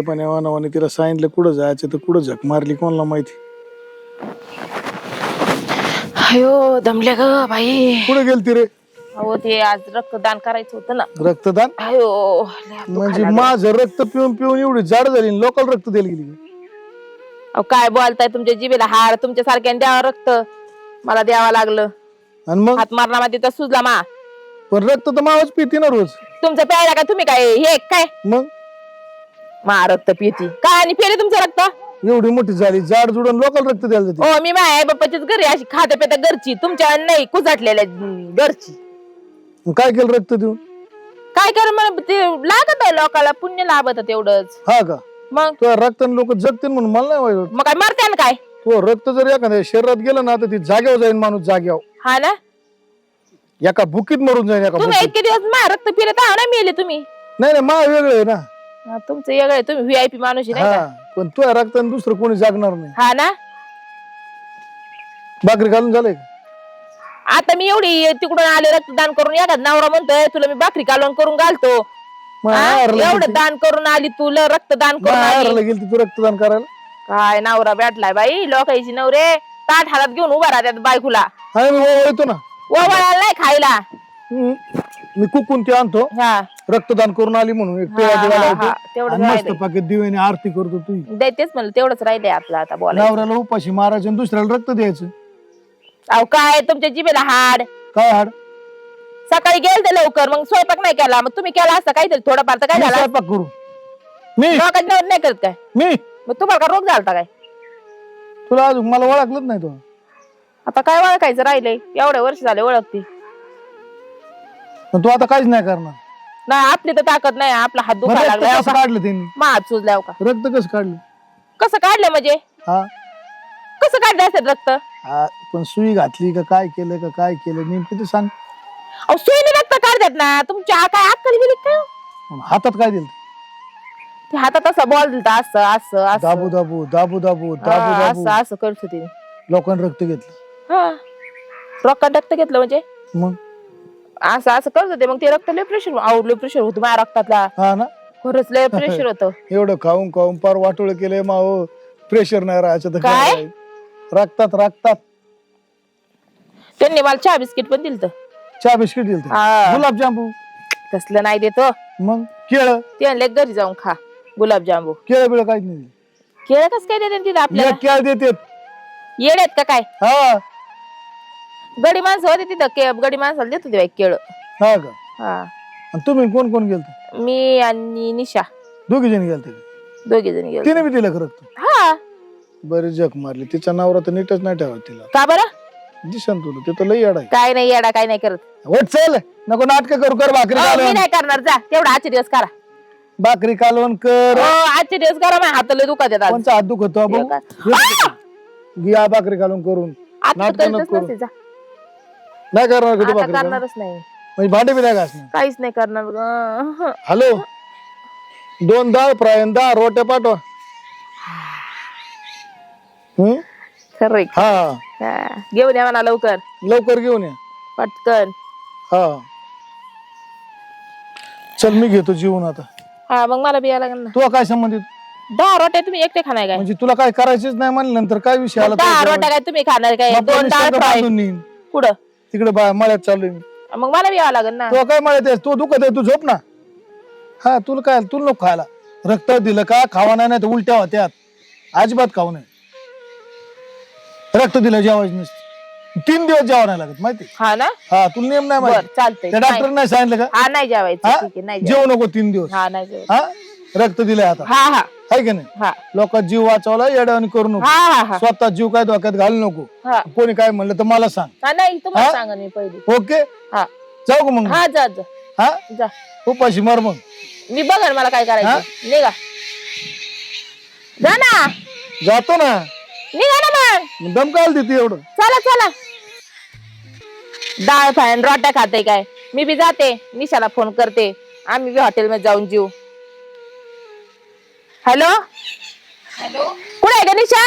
पण नावाने तिला सांगितलं कुठं जायचं तर कुठं झक मारली कोणाला माहिती. अयो दमले ग बाई. कुठे गेलती रे? अहो ते आज रक्तदान करायचं होतं ना. रक्तदान? अयो म्हणजे माझं रक्त पिऊन पिऊन एवढी जाड झाली, लोकल रक्त द्यायला गेली. अहो काय बोलताय, तुमच्या जिभेला हार, तुमच्या सारख्याने द्यावं रक्त, मला द्यावं लागलं. आणि मग हात मारला मध्ये तर सुजला मा. पण रक्त तर मावच पिती ना रोज. तुमचं प्यायला काय तुम्ही काय हे काय मग मा रक्त पिती काय आणि पेले तुमचं रक्त? एवढी मोठी झाली जाड जुडून लोकल रक्त द्यायला जाते. हो मी माझ्या आई बाप्पाचीच घरी अशी खाता पेता घरची, तुमच्या नाही कुजाटलेल्या घरची. काय केलं रक्त देऊन? काय कर मला ते लागत आहे लोकाला, पुण्य लाभत तेवढंच. हा का? मग तुझ्या रक्ताने लोक जगतील म्हणून मला नाही वाटत. मग काय मरते ना काय? तो रक्त जर एखाद्या शरीरात गेलं ना तर ती जाग्यावर जाईल माणूस, जाग्यावर. हा ना, एका भुकीत मरून जाईल. एका तुम्ही इतके दिवस मा रक्त पिले तर ना मेले तुम्ही. नाही नाही, मा वेगळं आहे ना. हा, तुमचं वेगळं आहे, तुम्ही व्हीआयपी माणूस आहे, नाही का? पण तुझ्या रक्ताने दुसरं कोणी जागणार नाही. हा ना, भाकरी घालून झालंय का? आता मी एवढी तिकडून आले रक्तदान करून, एखाद नवरा म्हणतोय तुला मी भाकरी कालवण करून घालतो. एवढं दान करून आली, तुला रक्तदान करून आली. गेली तू रक्तदान करायला? काय नवरा भेटलाय बाई, लोकांची नवरे ताट हातात घेऊन उभा राहतात बायकोला. मी ओळखतो ना. ओवाळायला नाही खायला. मी कुकून ते आणतो, हा रक्तदान करून आली म्हणून. एक हा, पेढा दिवा हा, लावतो हा, तेवढंच आणि मस्त राहिलंय. पाकिट दिव्याने आरती करतो. तू तेच म्हणलं, तेवढंच राहिलंय आपलं आता बोलायचं. नवऱ्याला उपाशी मारायचं आणि दुसऱ्याला रक्त द्यायचं. अहो काय तुमच्या जिभेला हाड. काय हाड? सकाळी गेलते लवकर, मग स्वयंपाक नाही केला. मग तुम्ही केला असता काहीतरी थोडंफार तर काय मी झालं? स्वयंपाक करू? मी लोकांची नवरी नाही करत काय? मी मग तुम्हाला का रोग झालता काय? तुला अजून मला ओळखलंच नाही. तो आता काय ओळखायचं राहिलंय? एवढे वर्ष झाले ओळखते. पण तू आता काहीच नाही करणार. नाही आपली तर ताकद नाही, आपला हात मग दुखायला रक्त लागलाय. कसं काढलं त्यांनी? मग हात सुजलाय का? रक्त कसं काढलं? कसं काढलं म्हणजे? हा कसं काढलं असेल रक्त? पण सुई घातली का काय केलं का काय केलं नेमकं ते सांग. अहो सुईने रक्त काढतात ना. तुमच्या काय अक्कल गेली काय? हातात काय दिलं? ते हातात असं बॉल दिलता, असं असं असं दाबू दाबू दाबू दाबू दाबू हा, दाबू असं असं करत होती. लोकांनी रक्त घेतलं. हा रक्त रक्त घेतलं म्हणजे मग असं असं करत होते. मग ते रक्त लय प्रेशर, लय प्रेशर होतं माझ्या रक्तातला. हा ना, खरंच लय प्रेशर होतं. एवढं खाऊन खाऊन पार वाटोळ केलंय माव. प्रेशर नाही राहायचं तर काय? काय? रक्तात रक्तात. त्यांनी मला चहा बिस्किट पण दिलं. चहा बिस्किट दिलं, हा. गुलाबजामू तसलं नाही देतो. मग केळ ते आणले घरी जाऊन खा गुलाबजामू. केळ बिळ काहीच नाही. केळ कस काय देते तिथं आपल्याला? केळ देते. येडेत का काय? हा गडी माणसं होते तिथं, गडी माणसाला देत होते बाई केळ. हा का? हा आणि तुम्ही कोण कोण गेलत? मी आणि निशा दोघी जण गेलते? दोघी जणी गेलो. तिने बी दिलं का रक्त? हा बरी जग मारली. तिचा नवरा तर नीटच नाही ठेवत तिला. का बरं? दिसन तुला ते तर लई येडा आहे. काय नाही येडा, काय नाही करत. वट चल, नको नाटक करू. कर भाकरी अहो, मी कालवण. नाही करणार. जा तेवढा आजचे दिवस करा. भाकरी कालवण कर. हो आजचे दिवस करा. माझ्या हाताला दुखत येतात. कोणचा हात दुखतो हे काय? घ्या भाकरी कालवण करून. आता नाटकं करीतच नको करू. नसते. जा नाही करणार का तू आता भाकरी कालवण? करणारच नाही. म्हणजे भांडे बी नाही घासणार? काहीच नाही करणार. हॅलो, 2 डाळ फ्राय आणि 10 रोट्या पाठवा. खरंय. हा घेऊन या म्हणा लवकर, लवकर घेऊन या. पटकन. हा चल मी घेतो जीवन आता. हा मग मला बिया लागेल ना. तुला काय संबंधित? 10 रोट्या तुम्ही एकटे खाणार काय? म्हणजे तुला काय करायचीच नाही म्हणलं नंतर काय विषय आला? 10 रोट्या काय तुम्ही खाणार काय? 2 डाळ फ्राय. कुठं? तिकडे मळ्यात चाललोय मी. मग मला बिया लागेल ना. तुला काय मळ्यात आहे? तू दुखत आहे, तू झोप ना. हा तुला काय, तुला नको खायला. रक्त दिलं का खावा नाही तर उलट्या होत्यात. अजिबात खाऊ नये. रक्त दिलं जेवायचं नसतं. 3 दिवस जेवा नाही लागत माहिती. हा ना. हा तुला नेम नाही बर माहिती? चालतंय. त्या डॉक्टर नाही सांगितलं का? हा नाही जेवायचं. हा? ठीक आहे नाही जेवू नको 3 दिवस. हा नाही जेवायचं. हा रक्त दिलंय आता. हा हा आहे की नाही? हा लोकांचा जीव वाचवला येड्यावानी करू नको. हा हा हा स्वतः जीव काय धोक्यात घालू नको. हा कोणी काय म्हणलं तर मला सांग. हा नाही तुम्हाला हा? सांगा मी पहिली. ओके हा जाऊ का मग? हा जा जा हा जा. उपाशी मर मग. मी बघा मला काय करायचं. निघा. जा ना. जातो ना. निघा ना मग. दम काल देते एवढं. चला चला. डाळ फ्राय रोट्या खाते काय? मी बी जाते. निशाला फोन करते. आम्ही बी हॉटेलमध्ये जाऊन जेऊ. हॅलो हॅलो, कुठे आहे ग निशा?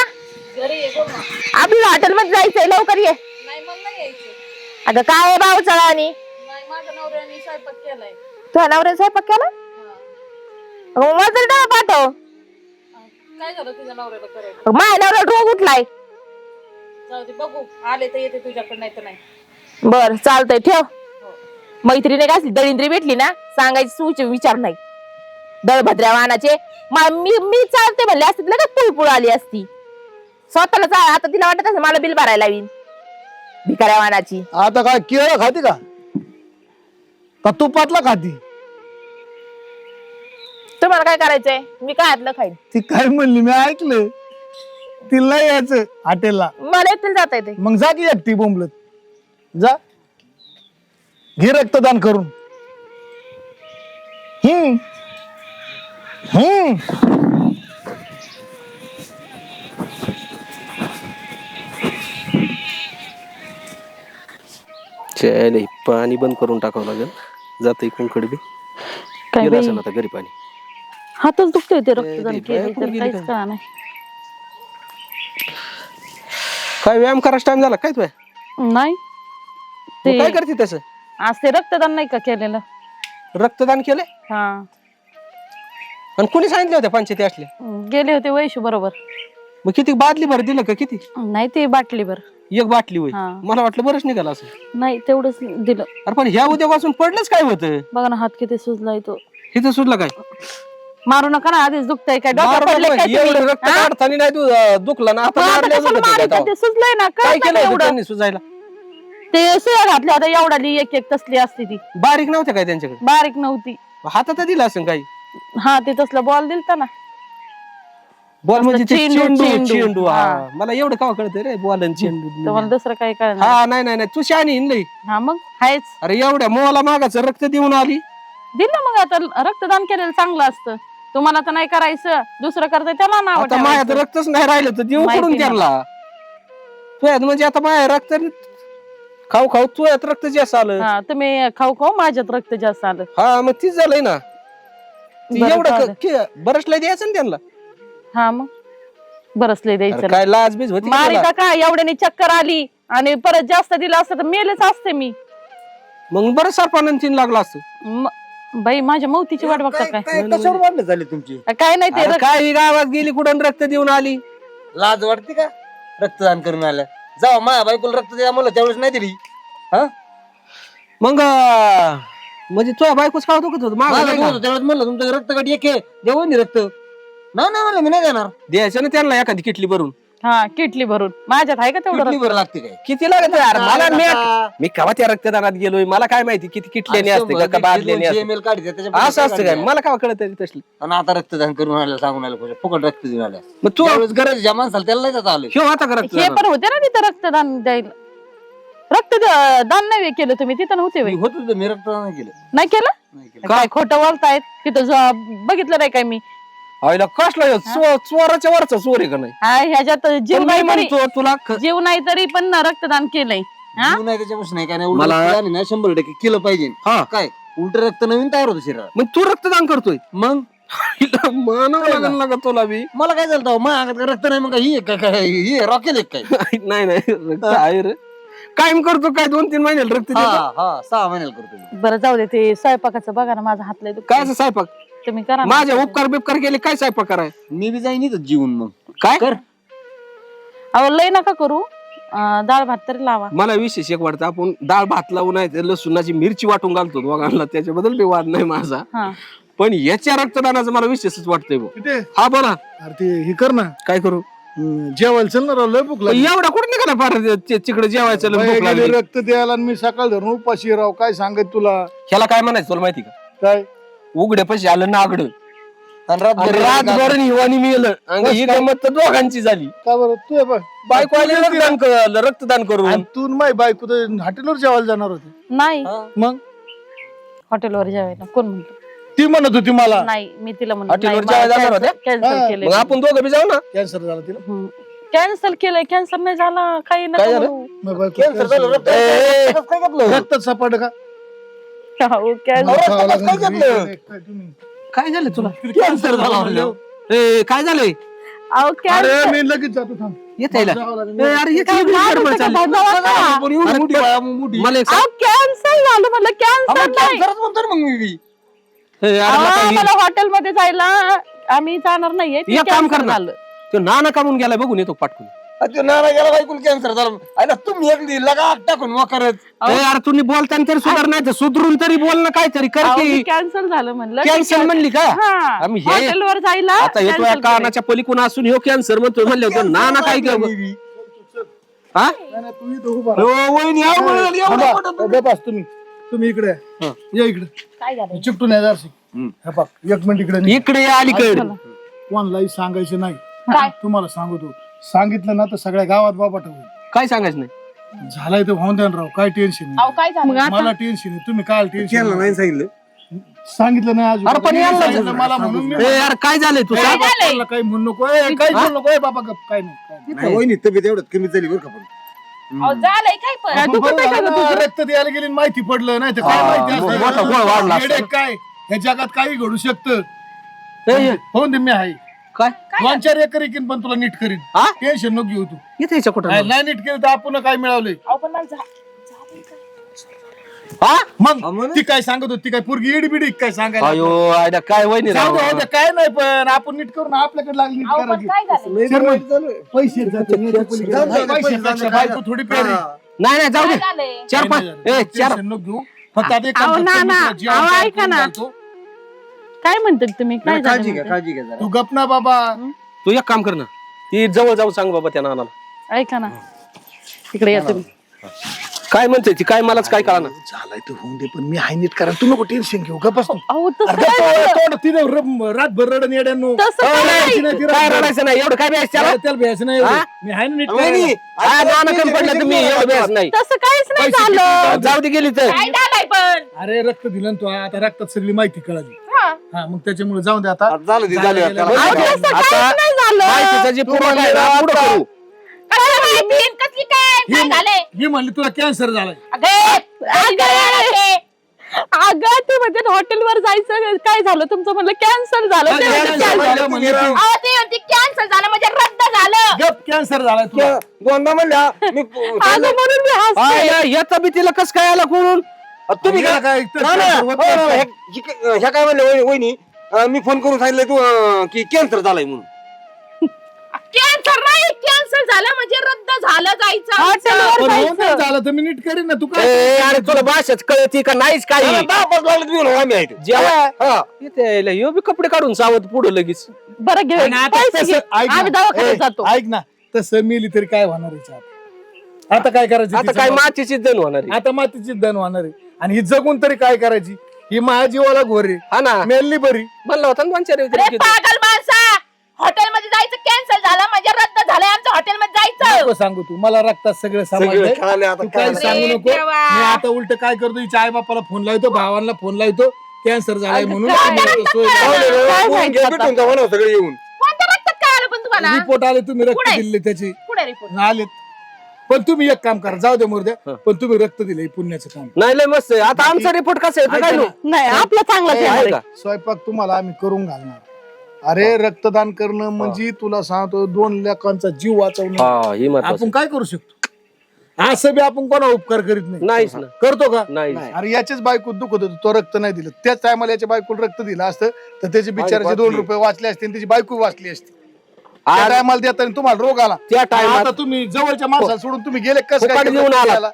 घरी ये बोल ना. आपल्याला हॉटेलमध्ये जायचंय, लवकर ये. नाही मला नाही यायचं. अगं काय आहे बावचळा आणि नाही माझ्या नवऱ्याने स्वयंपाक केलाय. तुझ्या नवऱ्याने स्वयंपाक केला? हा. मग मला तर डबा पाठव. काय झालं तुझ्या नवऱ्याला करायला? माझ्या नवऱ्याला रोग उठलाय. जाऊ दे बघू, आले तर येते तुझ्याकडे, नाही तर नाही. बर चालतंय, ठेव. हो. मैत्रिणी काय असली दळिंद्री भेटली ना, सांगायची सूच विचार नाही. दळभद्र्या वाहनाचे मी चालते म्हणले असते, लगेच पुळपुळ आली असती. स्वतःला आता तिला वाटत असं मला बिल भरायला लावीन भिकाऱ्या वाहनाची. आता काय केळं खाती का तुपातला खाती? तुम्हाला काय करायचंय? मी काय हातलं खाईन. ती काय म्हणली मी ऐकलं, तिला नाही यायचं हॉटेलला. मला एकटीला जाता येते. मग जा की एकटी बोंबलत, जा घे रक्तदान करून. हम्म हम्म चल पाणी बंद करून टाकावं लागेल. जात इकडे बी काय गेलं बाई, असेल आता घरी पाणी. हातच दुखतोय ते ए, रक्तदान दे, केलं बाया तर कुठं काहीच गेली कळा नाही. काय व्यायाम करायचा टाइम झाला काय तुझ्या? नाही मग ते काय करते तसं? आज ते रक्तदान नाही का केलेलं? रक्तदान केलंय? हा आणि कोणी सांगितले होते पंचायती असले? गेले होते वैशू बरोबर. मग किती बादली भर दिलं का किती? नाही ते बाटलीभर. एक बाटली होय. हा. मला वाटलं बरंच निघालं असं. नाही तेवढंच दिलं. अरे पण ह्या उद्यापासून पडलंच काय होतं? बघा ना हात किती सुजलाय तो. इथं सुटलं काय? मारू नका ना, आधीच दुखतंय काय डोक्यात मारू पडलंय नका, काय तुम्ही? एवढं रक्त हा? काढताना नाही तू दुखला ना आता मग आता मारल्यावर कशाला दुखत होतं मारायचं? काय ते सुजलंय ना, काय कळत केलं नाही होतं एवढं. त्यांनी सुजायला? ते सुया घातल्या होत्या एवढाली एक एक तसली असती ती. बारीक नव्हत्या काय त्यांच्याकडे? बारीक नव्हती. हातात दिलं असेल काही. हा ते तसलं बॉल दिलता ना. बॉल म्हणजे ते चेंडू, चेंडू चेंडू. चेंडू हा हा. मला एवढं का कळतं रे बॉल आणि चेंडू. तुम्हाला दुसरं काही कळणार. हा नाही नाही नाही तू शानी लई. हा मग हायच. अरे एवढ्या मोला मागाचं रक्त देऊन आली. दिलं मग आता रक्तदान केलेलं चांगलं असतं. तुम्हाला तर नाही करायचं, दुसरं करतंय त्याला नाव आता मायात ठेवायचं. रक्तच नाही राहिलं तर देऊ माहिती पडून नाही. त्यांना. तुझ्यात म्हणजे आता माया रक्त खाऊ खाऊ तुझ्यात रक्त जास्त आलं. हा तुम्ही खाऊ खाऊ माझ्यात रक्त जास्त आलं. हा मग तीच झालंय ना. ती बरं एवढं चालेल. बरंच लय द्यायचं ना त्यांना. हा मग बरंच लय अरे द्यायचं. काय लाज बीज होती का मारी तुला? का काय एवढ्याने चक्कर आली आणि परत जास्त दिलं असतं तर मेलेच असते मी. मग बरं सरपणांची लागला असतं. बाई माझ्या मौतीची वाट बघता काय? कशावर वाढलं झाली तुमची? काय नाही ते अरे काय ही गावात गेली कुठं रक्त देऊन आली. लाज वाटते का रक्तदान करून आलं? जाऊ माझ्या बायकोला रक्त द्या मला त्यावेळेस नाही दिली. हा मग म्हणजे तुझ्या बायकोच खावतो का तुझं माझं मागं होतं त्यावेळेस म्हणलं तुमचं रक्त गाठी एक आहे देऊ नि रक्त. नाही नाही म्हणलं मी नाही देणार. द्यायचं ना त्यांना एखादी किटली भरून. हा किटली भरून माझ्यात आहे का तेवढं किडनी रक्त? बरं लागते काय? किती लागत यार मला नका. मी केव्हा त्या रक्तदानात गेलोय मला काय माहिती किती किटल्याने असते का बादल्याने असते. ml काढते त्याच्यामध्ये असं असतं काय मला काय कळत तसलं. आणि आता रक्तदान करून आलं सांगून आलं फुकट रक्त देऊन आल्या. मग तू त्यावेळेस गरज ज्या माणसाला त्याला नाही जाता आलं. ठेव आता का हे रक्तदान? पण होते ना तिथं रक्तदान द्यायला. दान नाही केलं तुम्ही तिथं नव्हते बाई. मी होतो तिथं, मी रक्तदान नाही केलं. नाही केलं? नाही केलं. काय खोटं बोलतायत तिथं बघितलं नाही काय मी. आईला कसला ह्यो? चोराच्या वरचा चोर आहे का नाही? हा ह्याच्यात जीव पण मी नाही तरी म्हणतो तुला जीव नाही तरी पण ना रक्तदान केलंय. हा जीव नाही त्याच्यापासून नाही काय नाही. मला- मला 100% केलं पाहिजे. हा काय उलट रक्त नवीन तयार होतं शरीरात. मग तू रक्तदान करतोय मग मानावं लागेल ना का तुला बी. मला काय झालं मग अंगात काय रक्त नाही मग काय ही आहे काय ही रॉकेल एक काय? नाही नाही रक्त आहे रे. कायम करतो काय 2-3 महिन्याला रक्त देतो. हा हा 6 महिन्याला करतो मी. बरं जाऊ दे ते स्वयंपाकाचं बघा ना माझा हात लय दुखतोय. काय असं स्वयंपाक तुम्ही करा ना. माझ्या उपकार बिपकार केले काय स्वयंपाक कराय मी बी जाईन इथं जीवन मग काय कर. अहो लय नका करू. डाळ भात तरी लावा. मला विशेष एक वाटतं आपण डाळ भात लावून आहे लसूणाची मिरची वाटून घालतो दोघांना त्याच्याबद्दल बी वाद नाही माझा. हा पण याच्या रक्तदानाचं मला विशेषच वाटतंय भाऊ. तिथे हा बोला अरे ते हे कर ना, काय करू जेवायला चल ना राव, लय भूक लागली. एवढा कुठे निघाला फार तिकडे जेवायचं लय बाया भूक गेले लागली. रक्त द्यायला आणि मी सकाळ धरून उपाशी राव, काय सांगत तुला. ह्याला काय म्हणायचं तुला माहिती का? काय उघड्या पैसे आलं नागड आणि रातभर हिवानी मिळलं आणि ही गंमत तर दोघांची झाली. का बरं तू बघ बायको आली रक्तदान करून. तू न माय बायको तर हॉटेलवर जेवायला जाणार होती. नाही मग हॉटेलवर जेवायला कोण म्हणतो? ती म्हणत होती मला नाही मी तिला हॉटेलवर जेवायला जाणार होत्या? कॅन्सल हा. केलंय. मग आपण दोघं बी जाऊ ना. कॅन्सर झाला तिला. कॅन्सल केलंय. कॅन्सर नाही झाला काही नका काय झालं? म्हणू. मग बायको कॅन्सर झालं cancer. रक्त काय घेतलं? रक्तच सपाट का अहो, कॅन्सर अहो, खावं लागेल काय घरी. घेतलं? काय तुम्ही? काय झालं तुला? कॅन्सर झाला म्हणलं. ए काय झालंय? अहो अरे कॅन्सर मी लगेच जातो थांब. येत आहे जावं लागेल. ए, अरे हे काय काय मारू गडबड नका, चालली? भांडावं नका. पण एवढी मोठी बाया, मोठी. मला एक सांग. अहो कॅन्सर झालं म्हणलं. कॅन्सर नाही. कॅन्सरच म्हणतो ना मग मी बी. ए, अरे अहो, नका ही- मला हॉटेलमध्ये जायला आम्ही जाणार नाहीये ते एक काम कर cancel ना. झालं. तो नाना कामून गेलाय बघून येतो पाठकून. ते नाना गेला बायकोला कॅन्सर झाला. अरे तुम्ही एक लगा टाकून मोकरच. यार तुम्ही बोलताना तरी सुधार नाही तर सुधरून तरी बोल ना काहीतरी कर की. कॅन्सल झालं म्हणलं. कॅन्सल म्हणली का आम्ही हे हॉटेलवर जायला आता येतो या cancel केलंय. कानाच्या पलीकडून असून ह्यो कॅन्सर म्हणतो म्हणले होते नाना काय केलं हा तू इथं उभा हो, वहिनी, आवड झाली, एवढं राहा. मोठं थांबा, बस तुम्ही इकडे या. या इकडे काय झालं चिपटून या जराशी. हे पहा, एक मिनिट इकडे निघ. इकडे या अलीकडे कोणालाही सांगायचं नाही. तुम्हाला सांगतो सांगितलं ना तर सगळ्या गावात बाबाट होईल. काय सांगायचं नाही झालाय तर होऊन द्या ना राव, काय टेन्शन अहो नाही. काय झालं मग आता मला टेन्शन आहे, तुम्ही काय टेन्शन केलं नाही सांगितलं. सांगितलं नाही अजून. अरे पण याला सांगितलं मला म्हणून मी ए यार काय झालंय तू सांग बापाला काही म्हणू नको. काही बोलू नको. बाबा गप काय नाही, काय नाही. नाही, वहिनी तब्येत एवढं कमी झाली बरं का पण. अहो झालंय काय पण काय आपण दुखत बरं आहे का झालं गं ना, तुझं? रक्त द्यायला गेली आणि माहिती पडलं नाही तर काय हा, माहिती मग असतं. मोठा गोळ वाढला असता. हेडेक काय ह्या जगात काही घडू शकतं. ए, ए, हो दे मी आहे काय 2-4 एकर एकीन पण तुला नीट करीन. हा? टेन्शन नको घेऊ तू. इथे याच्या कुठं नाही नीट केलं तर आपण काय मिळवलंय. अहो पण मला झालंय काय? हा मग ती काय सांगत होती, ती काय पोरगी इडी बिडी काय सांगायला. अयो आयला काय वहिनी जाऊ राव. दे, होऊ दे, काय नाही पण आपण नीट करून आपल्याकडे लागली नीट अहो पण करायची. काय झालं लय चल मग. वाईट झालं. पैसे जाते, याच्या पलीकडे जाऊ दे, नाही, पैसे पैसे जाते, जाते, बायको थोडी प्यारी. हा. नाही नाही जाऊ काय दे झालंय 4-5 ए 4 टेन्शन नको घेऊ. फक्त आता एक काम अहो, कर, ना, मी ना. तुला जेवण अहो, तयार ऐका करून ना. घालतो. काय म्हणतात तुम्ही काय झालं काळजी घ्या म्हणतात? काळजी घ्या जरा. तू गप ना बाबा. तू एक काम कर ना ती जवळ जाऊ सांग बाबा त्या नानाला ऐका ना इकडे या तुम्ही. काय म्हणते ती काय मलाच काय कळा ना झालाय तर होऊन दे पण मी हाय नीट करा. तू नको टेन्शन घेऊ. गप बस तू. अहो तसं अरे काय गप्प, झालं? तोंड तिने रातभर रडण येड्यानो. तसं काय नाही. काय रडायचं नाही एवढं काय बॅस त्याला त्याला भ्यायचं नाही हा? एवढं. मी हाय ना नीट वहिनी, करायला. हा, नाना कमी पडलं तुम्ही एवढं बॅस नाही तसं काहीच नाही पैसे किती झालं. जाऊ दे. जाऊ दे गेली तर काय झालंय पण अरे रक्त दिलं ना तू, आता रक्तात सगळी माहिती कळाली. हा. हा मग त्याच्यामुळे जाऊन दे आता. आता झालं ते झालं झालं, आता. अहो, झालं. तसं आता काहीच नाही झालं. माहितीचा जी पुरवठा आहे ना, पुढं करू काय माहिती कसली काय झालंय ही म्हणली तुला कॅन्सर झालाय. अगं ते म्हणजे हॉटेलवर जायचं काय झालं तुमचं म्हणलं कॅन्सल झालं ते कॅन्सर म्हणलं cancel. झालं म्हणली ती. कॅन्सल झालं म्हणजे रद्द झालं. गप कॅन्सर झालाय तुला. दोनदा म्हणल्या मी अगं म्हणून मी हसते. आयला, याचा बी तिला कस काय आला कोण तुम्ही गेला काय काय? ना, ना, हो, हो, ह्या काय म्हणले वहिनी मी फोन करून सांगितलं तू की कॅन्सर झालाय म्हणून. कॅन्सर नाही कॅन्सल झालं म्हणजे रद्द झालं जायचं हॉटेलवर पण होऊन दे, जायचं. झालं तर मी नीट करीन ना. तू काय अरे तुला भाषाच कळती का नाहीच काही 10-5 लागले तुम्ही म्हणून आम्ही आहे जेव्हा इथे यायला ह्यो बी कपडे काढून सावध पुढे लगेच बरं घे आणि आता पैसे घे. तसं- ऐक ना. आम्ही दवाखान्यात ए, जातो. ऐक ना तसं मिली तरी काय होणार आहे हिच्या हातात? आता काय करायचं आता तिचं काय बघ. मातीची जण होणार आहे. आता मातीची दण होणार आहे आणि ही जगून तरी काय करायची. ही माझ्या जीवाला घोर आहे. हा ना मेलली बरी. म्हणलं होता ना 2-4 अरे पागल माणसा हॉटेलमध्ये जायचं कॅन्सल झालं म्हणजे रद्द झालंय आमचं हॉटेलमध्ये जायचं नको सांगू तू मला रक्तात सगळं सगळं समजलंय. कळाले आता तू काही काय सांगू अरे नको. देवा. मी आता उलट काय करतो हिच्या आई बापाला फोन लावतो भावांना फोन लावतो कॅन्सर झालाय म्हणून काय तुम्ही सोय काय बोलून माहिती घे, आता? भेटून जाऊ ना सगळे येऊन. कोणत्या रक्तात काय आलं पण तुम्हाला रिपोर्ट आले तुम्ही रक्त कुठे? दिले त्याचे कुठे रिपोर्ट आलेत. पण तुम्ही एक काम करा जाऊ दे मोरद्या पण तुम्ही रक्त दिले पुण्याचं काम. नाही लय मस्त आहे. आता आमचा रिपोर्ट कसा येतो काय ऐका नो ना, नाही आपलं चांगलं ए, आहे. का? स्वयंपाक तुम्हाला आम्ही करून घालणार. अरे रक्तदान करणं म्हणजे तुला सांगतो 2 लाखांचा जीव वाचवणं. हा ही महत्वाचं आपण काय करू शकतो असं बी आपण कोणा उपकार करीत नाही. नाहीच ना करतो का नाही अरे याच्याच बायको दुखत होतं तो रक्त नाही दिलं त्याच टायमाला याच्या बायकोला रक्त दिलं असतं तर त्याचे बिचाराचे 2 रुपये वाचले असते आणि त्याची बायको वाचली असती. त्या आज टायमाला देताना तुम्हाला रोग आला. त्या टायमात आता तुम्ही जवळच्या माणसाला सोडून तुम्ही गेले कसं फुकट काय देऊन आला. द्यायला?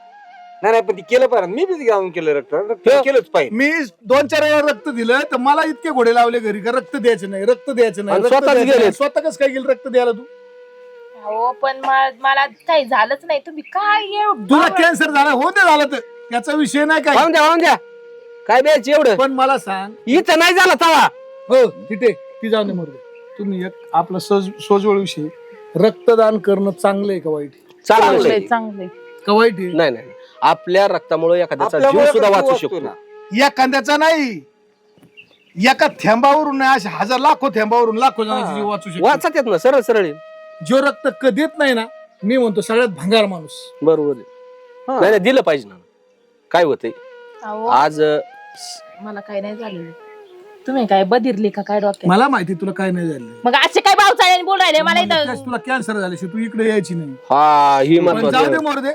नाही नाही पण ती केलं पाहिजे मी बी जाऊन केलं रक्त केलंच पाहिजे. मी 2-4 वेळा रक्त दिलं तर मला इतके घोडे लावले घरी का रक्त द्यायचं नाही रक्त द्यायचं नाही आणि रक्त स्वतःच द्यायचं गेले. नाही. स्वतः कसं काय गेलं रक्त द्यायला तू. हो पण मला काही झालंच नाही तुम्ही काय तुला कॅन्सर झाला हो दे झालं तर त्याचा विषय नाही काय. वाहून द्या काय द्यायचं एवढं पण मला सांग इथं नाही झाला तवा हो तिथे ती जाऊन मरू तुम्ही एक आपला सोजवळ विषय रक्तदान करणं चांगलं आहे का वाईट आहे? चांगलं चांगले आहे. चांगले का वाईट आहे? नाही नाही आपल्या रक्तामुळे एखाद्याचा जीव आपल्यामुळे सुद्धा जीव वाचू वाचतो शकतो ना. एखाद्याचा नाही एका थेंबावरून नाही अशा 1000 लाखो थेंबावरून लाखो जणांचे जीव वाचू शकतो. वाचत येत ना सरळ सरळ आहे. जो रक्त देत नाही ना मी म्हणतो सगळ्यात भंगार माणूस. बरोबर आहे. नाही नाही दिलं पाहिजे ना काय होतंय अहो, आज मला काही नाही झालं तुम्ही काय बदिरली का काय डॉक्टर मला माहिती तुला काय नाही झालं. मग असे काय भाऊ चाळ्याने बोल राहिले मला इथं त्यास तुला कॅन्सर झाल्याशिवाय तू इकडे यायची नाही. हा ही पण जाऊ महत्वाचं दे मोर दे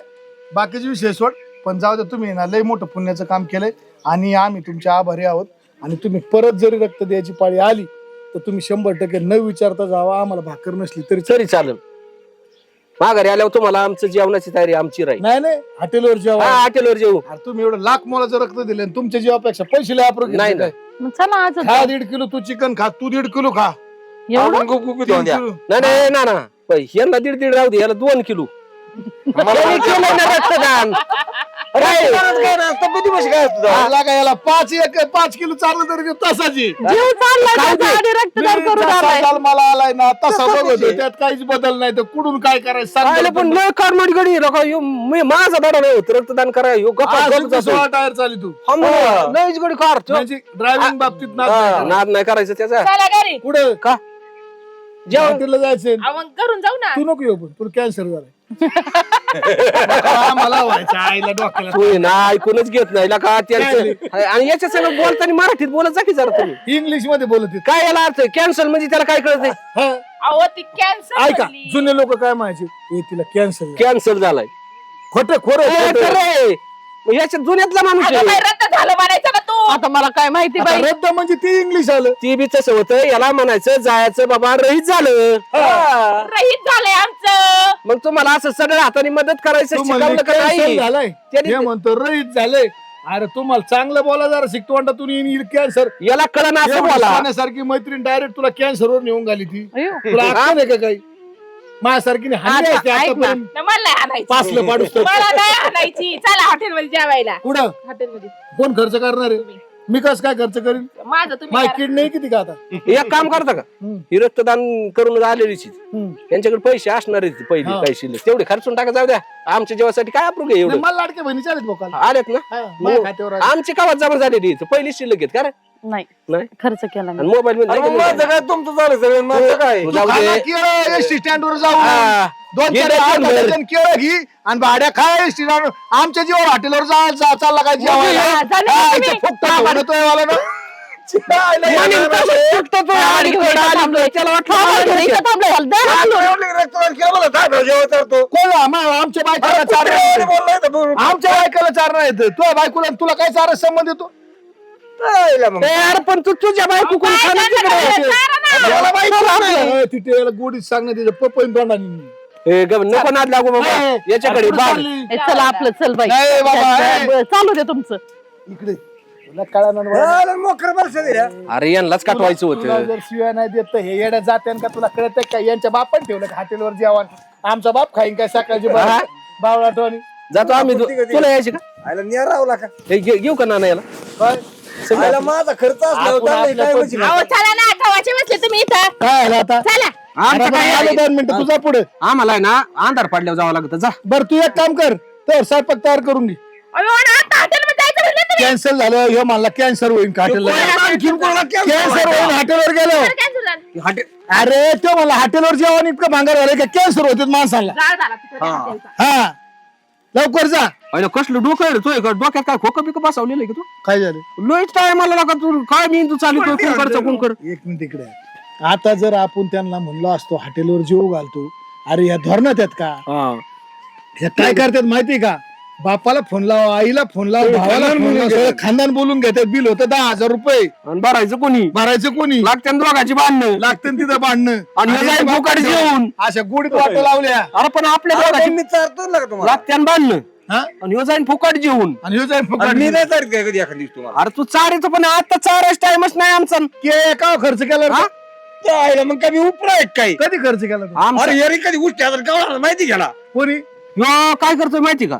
बाकीचे विषय सोड पण जाऊ दे तुम्ही ना लय मोठं पुण्याचं काम केलंय आणि आम्ही तुमचे आभारी आहोत आणि तुम्ही परत जरी रक्त द्यायची पाळी आली तर तुम्ही 100% न विचारता जावा. आम्हाला भाकर नसली तरी तरी चालेल. माघारी आल्यावर तुम्हाला आमचं जेवणाची तयारी आमची राहील. नाही नाही हॉटेलवर जेवा. हॉटेलवर जेवू. अरे तुम्ही एवढं लाख मोलाचं रक्त दिले आणि तुमच्या जीवापेक्षा पैसे लय अप्रोग नाही, काय मग चला आज खा 1.5 किलो तू चिकन खा, तू 1.5 किलो खा. एवढं आपण गुपगुपीत 3 होऊन द्या. किलो. नाही नाही ना यांना 1.5 राहू दे, याला 2 किलो. यांनी केलं ना रक्तदान. रक्तदानात काय ना, तब्येती कशी काय असतं? याला काय याला 5 किलो चाललं तरी ते तसाची जीव चाललाय त्याचा आणि रक्तदान मी करून जसा आलाय. काल मला आलाय ना तसा बघतोय, त्यात काहीच बदल नाही. तर कुठून काय करायचं सांग आले बरं पण तुम्ही. लय कारमाडी गडी लोक माझा दाडा नाही होत रक्तदान करा ह्यो गप्पा आज गप्प तुमचा जातो. 16 टायर चाली तू लयच गडी कार म्हणजे ड्रायव्हिंग बाबतीत नाद नाही करायचा. नाद नाही करायचं त्याचा. चला घरी कुठं का जेवण हॉटेलला जायचंय मग घरून जाऊ ना. तू नको येऊ पण तुला कॅन्सर झालाय. मला व्हायचं आईला डोक्याला. तू ना ऐकूनच घेत नाही ला का त्यांचं. आणि याच्या सगळं बोलताना मराठीत बोलत जा की जरा तुम्ही. इंग्लिश मध्ये बोलत आहेत. काय याला अर्थ कॅन्सर म्हणजे त्याला काय कळत हा, अहो ती कॅन्सर ऐका जुने लोक काय म्हणायचे हे तिला कॅन्सर कॅन्सर झालाय. खोटं खोरं मग याच्यात जुन्यातला माणूस अगं आहे. बाई, रद्द झालं म्हणायचं का तू? आता मला काय माहिती आता बाई. रद्द म्हणजे ते इंग्लिश आलं. ती बी तसं होतं याला म्हणायचं जायचं बाबा रहित झालं. हा. रहित झालंय आमचं. मग तुम्हाला असं सगळं हाताने मदत करायचं तू शिकवलं म्हणली का कॅन्सर नाही? झालाय त्याने- हे म्हणतो रहित झालंय. अरे तुम्हाला चांगलं बोला जरा शिकतो तोंडातून येईल कॅन्सर. याला कळण असं बोला. सारखी मैत्रीण डायरेक्ट तुला कॅन्सर वर नेऊन घाली ती. अयो. तुला अक्कल आहे का काही माझ्यासारखी हानी आता आहे का ऐक ना. आतापर्यंत? नाही, मला नाही आणायची. पासलं पाडूस तर. मला नाही आणायची. चला हॉटेलमध्ये जेवायला. कुठं हॉटेलमध्ये कोण खर्च करणार आहे? मी कस काय खर्च करीन? माझं तुम्ही माझी करा. किडनी किती का आता? एक काम करता का हम्म. ही रक्तदान करून आलेलीच हम्म. यांच्याकडे पैसे असणार आहेत पहिले हा. काही शिल्लक तेवढे खर्चून टाका जाऊ द्या. आमच्या जेवासाठी काय अप्रूग आहे नाही, एवढं. मला लाडक्या बहिणी चालेल बोकाला. आलेत ना हा, मग माझ्या खात्यावर आले. आमची कावात जमा झालेली इथं पहिली शिल्लक आहेत का रे? नाही नाही खर्च केला आणि मी. मोबाईल मध्ये अरे नाही मग का माझं काय तुमचं झालं सगळं माझं काय तू तू जाऊ खाना दे. केळं एसटी स्टँड वर जाऊ हा. 2-4 घे डझनभर. डझन केळं घे आणि भाड्या खा एसटी स्टँड. आमच्या जीवर हॉटेलवर चालला काय जेवायला? हा, झालं हा, तुम्ही. इथं फुकट घेऊन येतोय वाला ना. आणि तसंच फुटतो तो गाडी आणि घेऊन आली थांबलोय. त्याला वाटलं थांबा, मला इथं घ्यायचं. थांबलोय. हल, दे हालून. रक्तदान केलं मला काय जेवण करतो कोण आमच्या बायकोला चार आमच्या बायकोला चार नाही येत. तुझ्या बायकोला तुला काय चार संबंध येतो? ए, यार पण तू तुझ्या बायको कोण खाणं तिकडे. याला बायको नाही. तिथे याला गोडीत सांगण्यात येतं पपईन तोंडाने. ए, गप, नको नाद लागू बाबा ए, याच्याकडे आपण बाग. चालली. ए, चला आपलं चल बाई. नाही बाबा, ए. बरं, चालू दे तुमचं. इकडे तुला कळणार नाही. मोकर बरं दिल्या अरे यांनाच काटवायचं तुला होतं. जर शिवाय नाही देत तर हे येड्या जात्यान का तुला कळत का? यांच्या बापान ठेवलं का हॉटेलवर जेवण? आमचा बाप खाईन काय सकाळची हा. बावळाटवानी? जातो आम्ही तुला यायची का आयला निरावला का हे घेऊ का नाना याला काय आयला माझा खर्च आपण असला आपल्या काय पद्धतीने- म्हणजे अहो चला ना कवाचे बसले तुम्ही इथं. काय झालं आता? चला. आमचं काय आलं आहे? 2 मिनिटं तुझा पुढे. आम्हाला आहे ना अंधार पडल्यावर जावं लागतं जा. बरं तू एक काम कर तर स्वयंपाक तयार करून घे. अहो आता हॉटेलमध्ये जायचं म्हणलं तुम्ही. कॅन्सल झालं हे मला कॅन्सर होईल का हॉटेलला? कॅन्सर होईल हॉटेलवर गेलो. कॅन्सल झालं. अरे तो मला हॉटेलवर जेवण इतकं भांगार झालं का कॅन्सर होते माणसाला. जाळ झाला तिकडे हॉटेलचा. हा लवकर जा. अरे कसलं डोकं आहे रे तुझं? डोक्यात काय खोकं बिकं बसवलेलं आहे का तू? काय झालं? लोईच काय मला लागा तू काय मी तू चालू कोण कर. एक मिनिट इकडे. आता जर आपण त्यांना म्हणलो असतो हॉटेलवर जेव घालतो, अरे या धोरणात आहेत का? हे काय करतात माहिती का? बापाला फोन लाव, आईला फोन लाव, भावाला फोन लाव, सगळं खानदान बोलून घेतात. बिल होतं 10,000 रुपये. आणि भरायचं कोणी? भरायचं कोणी? लागते दोघाची बांधणं लागतं तिथं भांडणं. आणि हे जाईल फुकट जेवून. अशा गोडीत वाटा लावल्या. अरे पण आपल्या दोघाची मी चारतो ना का तुम्हाला लागते बांधणं हा? आणि ह्यो जाईन फुकट जेवून. आणि ह्यो जाईल फुकट. मी नाही चालत काय कधी एखाद दिवस तुम्हाला अरे तू चारायचं पण आता चारायच टाइमच नाही आमचा. का खर्च केला रे? हा? त्या आईला मग काय मी उपरा आहे काय कधी खर्च केला तू? आमचा अरे यार कधी गोष्टी आता गावाला माहिती घ्याला कोणी? ह्यो काय करतोय माहिती का?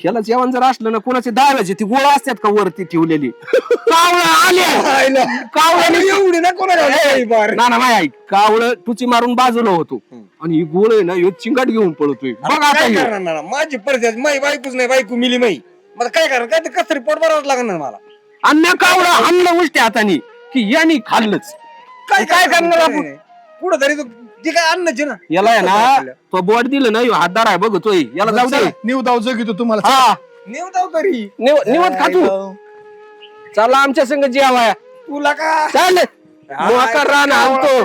ह्याला जेवण जर असलं ना कोणाची दाव्याची ती गोळा असतात का वरती ठेवलेली कावळं आले कावळ्याने एवढी ना कोणा ना ना माय ऐक कावळं तुची मारून बाजूला होतो आणि ही गोळ आहे ना ह्यो चिंगाट घेऊन पळतोय बघ आता काय ह्यो. करणार ना माझी परिस्थिती माई बायकोच नाही बायको मिली माई मला काय करणार काय ते कसरी पोट भरावंच लागणार मला अन्य कावळं हाणलं उलट्या हाताने की यांनी खाल्लंच काय करणार आपण पुढे तरी जे काय अन्नच ना याला आहे ना तो बोट दिलं ना ह्यो हातदार आहे बघतोय याला जाऊ दे. निव दाव जगितो तुम्हाला. हा नेव जाऊ तरी निवत खातू चला आमच्या संग जेवाया तुला का चाल मोका रान आणतो